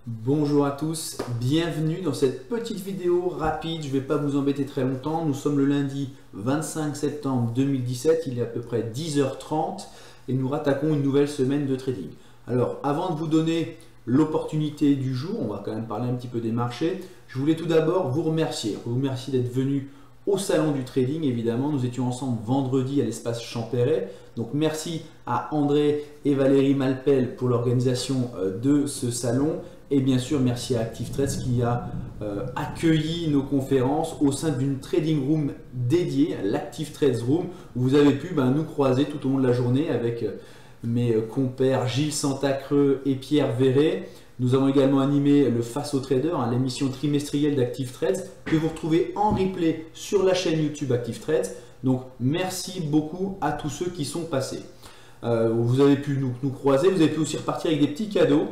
Bonjour à tous, bienvenue dans cette petite vidéo rapide, je ne vais pas vous embêter très longtemps. Nous sommes le lundi 25 septembre 2017, il est à peu près 10h30 et nous rattaquons une nouvelle semaine de trading. Alors avant de vous donner l'opportunité du jour, on va quand même parler un petit peu des marchés. Je voulais tout d'abord vous remercier d'être venu au salon du trading. Évidemment, nous étions ensemble vendredi à l'espace Champéret. Donc merci à André et Valérie Malpel pour l'organisation de ce salon. Et bien sûr, merci à Active Trades qui a accueilli nos conférences au sein d'une trading room dédiée, l'Active Trades Room, où vous avez pu nous croiser tout au long de la journée avec mes compères Gilles Santacreux et Pierre Verret. Nous avons également animé le Face au Trader, l'émission trimestrielle d'Active Trades que vous retrouvez en replay sur la chaîne YouTube Active Trades. Donc merci beaucoup à tous ceux qui sont passés. Vous avez pu nous croiser, vous avez pu aussi repartir avec des petits cadeaux.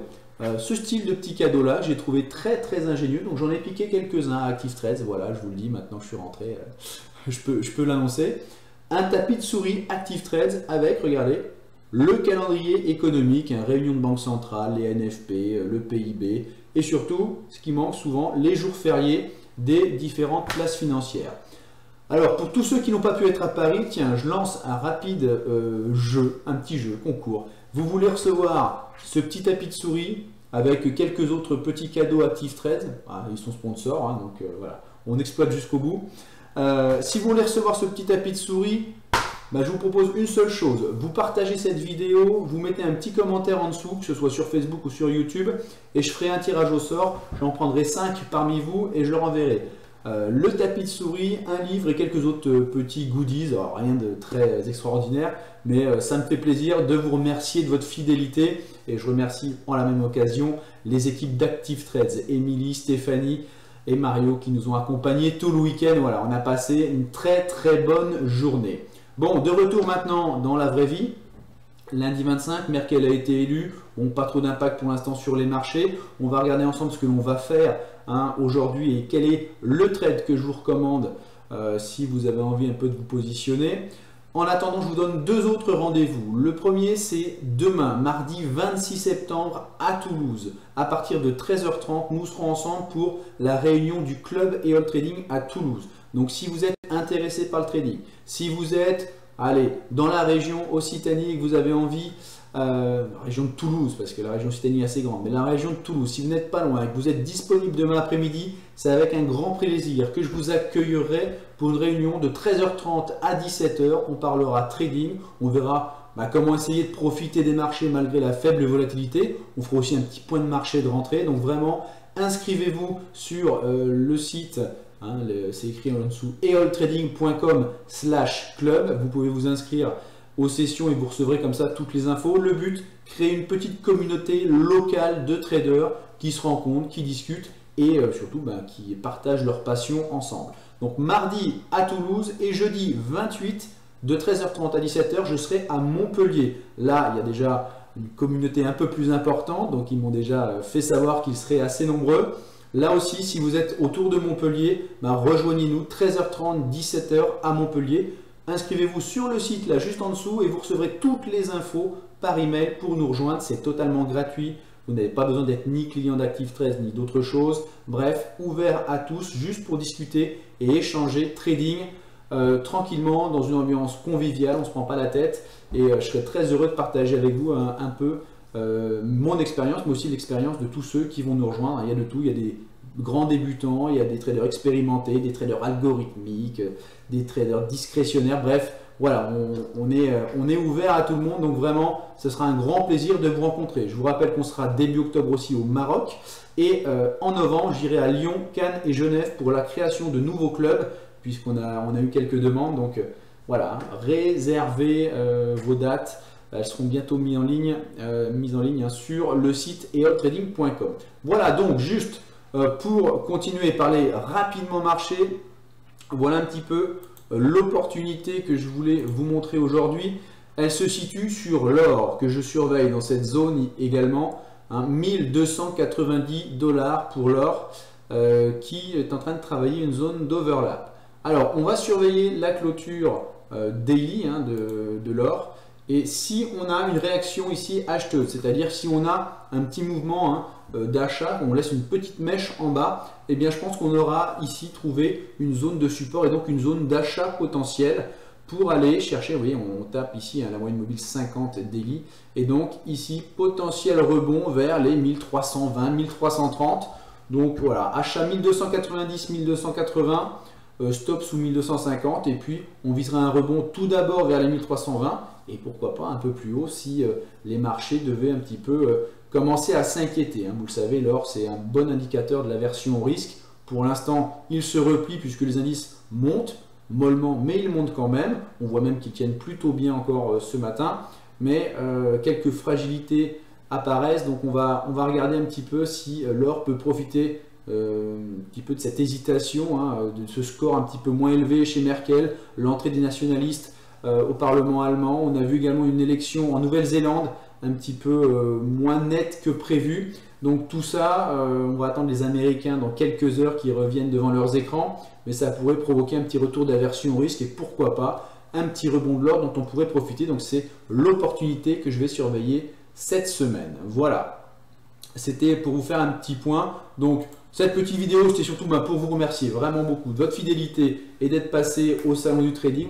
Ce style de petits cadeaux là, j'ai trouvé très ingénieux, donc j'en ai piqué quelques-uns à Active Trades. Voilà, je vous le dis, maintenant que je suis rentré, je peux l'annoncer. Un tapis de souris Active Trades avec, regardez, le calendrier économique, réunion de banque centrale, les NFP, le PIB et surtout, ce qui manque souvent, les jours fériés des différentes classes financières. Alors pour tous ceux qui n'ont pas pu être à Paris, tiens, je lance un rapide un petit jeu, concours. Vous voulez recevoir ce petit tapis de souris avec quelques autres petits cadeaux Active Trades. Ils sont sponsors, donc voilà, on exploite jusqu'au bout. Si vous voulez recevoir ce petit tapis de souris, je vous propose une seule chose. Vous partagez cette vidéo, vous mettez un petit commentaire en dessous, que ce soit sur Facebook ou sur YouTube, et je ferai un tirage au sort. J'en prendrai 5 parmi vous et je leur enverrai le tapis de souris, un livre et quelques autres petits goodies. Alors, rien de très extraordinaire, mais ça me fait plaisir de vous remercier de votre fidélité. Et je remercie en la même occasion les équipes d'Active Trades, Émilie, Stéphanie et Mario qui nous ont accompagnés tout le week-end. Voilà, on a passé une très bonne journée. Bon, de retour maintenant dans la vraie vie. Lundi 25, Merkel a été élu. Bon, pas trop d'impact pour l'instant sur les marchés. On va regarder ensemble ce que l'on va faire aujourd'hui et quel est le trade que je vous recommande si vous avez envie un peu de vous positionner. En attendant, je vous donne deux autres rendez-vous. Le premier, c'est demain, mardi 26 septembre à Toulouse. À partir de 13h30, nous serons ensemble pour la réunion du club EOL Trading à Toulouse. Donc, si vous êtes intéressé par le trading, si vous êtes dans la région Occitanie et que vous avez envie, la région de Toulouse, parce que la région Occitanie est assez grande, mais la région de Toulouse, si vous n'êtes pas loin et que vous êtes disponible demain après-midi, c'est avec un grand plaisir que je vous accueillerai pour une réunion de 13h30 à 17h. On parlera trading, on verra comment essayer de profiter des marchés malgré la faible volatilité. On fera aussi un petit point de marché de rentrée, donc vraiment inscrivez-vous sur le site. C'est écrit en dessous eoltrading.com/club. Vous pouvez vous inscrire aux sessions et vous recevrez comme ça toutes les infos. Le but, créer une petite communauté locale de traders qui se rencontrent, qui discutent et surtout qui partagent leur passion ensemble. Donc mardi à Toulouse et jeudi 28 de 13h30 à 17h, je serai à Montpellier. Là, il y a déjà une communauté un peu plus importante, donc ils m'ont déjà fait savoir qu'ils seraient assez nombreux. Là aussi, si vous êtes autour de Montpellier, rejoignez-nous 13h30, 17h à Montpellier. Inscrivez-vous sur le site là juste en dessous et vous recevrez toutes les infos par email pour nous rejoindre. C'est totalement gratuit. Vous n'avez pas besoin d'être ni client d'Active Trades ni d'autre chose. Bref, ouvert à tous juste pour discuter et échanger trading tranquillement dans une ambiance conviviale. On ne se prend pas la tête et je serai très heureux de partager avec vous un peu mon expérience, mais aussi l'expérience de tous ceux qui vont nous rejoindre. Il y a de tout, il y a des grands débutants, il y a des traders expérimentés, des traders algorithmiques, des traders discrétionnaires, bref, voilà, on est ouvert à tout le monde, donc vraiment, ce sera un grand plaisir de vous rencontrer. Je vous rappelle qu'on sera début octobre aussi au Maroc, et en novembre, j'irai à Lyon, Cannes et Genève pour la création de nouveaux clubs, puisqu'on a eu quelques demandes, donc voilà, réservez vos dates. Elles seront bientôt mises en ligne sur le site eoltrading.com. Voilà donc juste pour continuer et parler rapidement marché, voilà un petit peu l'opportunité que je voulais vous montrer aujourd'hui. Elle se situe sur l'or que je surveille dans cette zone également, 1290 $ pour l'or qui est en train de travailler une zone d'overlap. Alors on va surveiller la clôture daily de l'or. Et si on a une réaction ici acheteuse, c'est-à-dire si on a un petit mouvement d'achat, on laisse une petite mèche en bas, eh bien je pense qu'on aura ici trouvé une zone de support et donc une zone d'achat potentiel pour aller chercher, vous voyez, on tape ici la moyenne mobile 50 daily, et donc ici potentiel rebond vers les 1320, 1330. Donc voilà, achat 1290, 1280, stop sous 1250, et puis on visera un rebond tout d'abord vers les 1320, et pourquoi pas un peu plus haut si les marchés devaient un petit peu commencer à s'inquiéter. Vous le savez, l'or c'est un bon indicateur de l'aversion au risque. Pour l'instant, il se replie puisque les indices montent mollement, mais ils montent quand même. On voit même qu'ils tiennent plutôt bien encore ce matin, mais quelques fragilités apparaissent. Donc on va regarder un petit peu si l'or peut profiter un petit peu de cette hésitation, de ce score un petit peu moins élevé chez Merkel, l'entrée des nationalistes au Parlement allemand. On a vu également une élection en Nouvelle-Zélande un petit peu moins nette que prévu. Donc tout ça, on va attendre les Américains dans quelques heures qui reviennent devant leurs écrans, mais ça pourrait provoquer un petit retour d'aversion au risque et pourquoi pas un petit rebond de l'or dont on pourrait profiter. Donc c'est l'opportunité que je vais surveiller cette semaine. Voilà, c'était pour vous faire un petit point. Donc cette petite vidéo, c'était surtout pour vous remercier vraiment beaucoup de votre fidélité et d'être passé au salon du trading.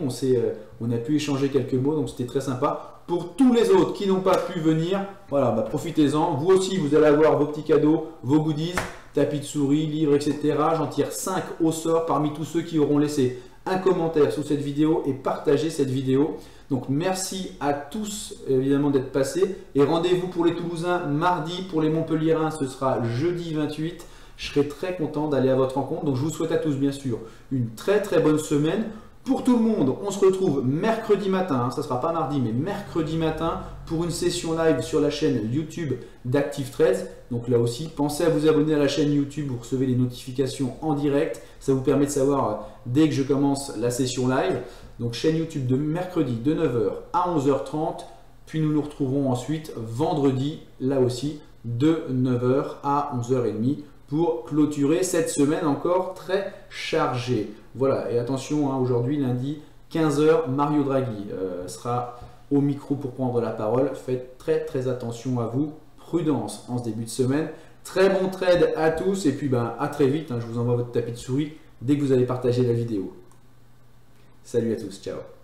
On a pu échanger quelques mots, donc c'était très sympa. Pour tous les autres qui n'ont pas pu venir, voilà, profitez-en. Vous aussi, vous allez avoir vos petits cadeaux, vos goodies, tapis de souris, livres, etc. J'en tire 5 au sort parmi tous ceux qui auront laissé un commentaire sous cette vidéo et partagé cette vidéo. Donc merci à tous évidemment d'être passés et rendez-vous pour les Toulousains mardi, pour les Montpelliérains ce sera jeudi 28. Je serai très content d'aller à votre rencontre. Donc je vous souhaite à tous bien sûr une très bonne semaine. Pour tout le monde, on se retrouve mercredi matin, ça ne sera pas mardi, mais mercredi matin pour une session live sur la chaîne YouTube d'Active Trades. Donc là aussi, pensez à vous abonner à la chaîne YouTube, vous recevez les notifications en direct. Ça vous permet de savoir dès que je commence la session live. Donc chaîne YouTube de mercredi de 9 h à 11 h 30. Puis nous nous retrouverons ensuite vendredi, là aussi, de 9 h à 11 h 30 pour clôturer cette semaine encore très chargée. Voilà, et attention, aujourd'hui, lundi, 15 h, Mario Draghi sera au micro pour prendre la parole. Faites très attention à vous. Prudence en ce début de semaine. Très bon trade à tous et puis à très vite. Je vous envoie votre tapis de souris dès que vous allez partager la vidéo. Salut à tous, ciao.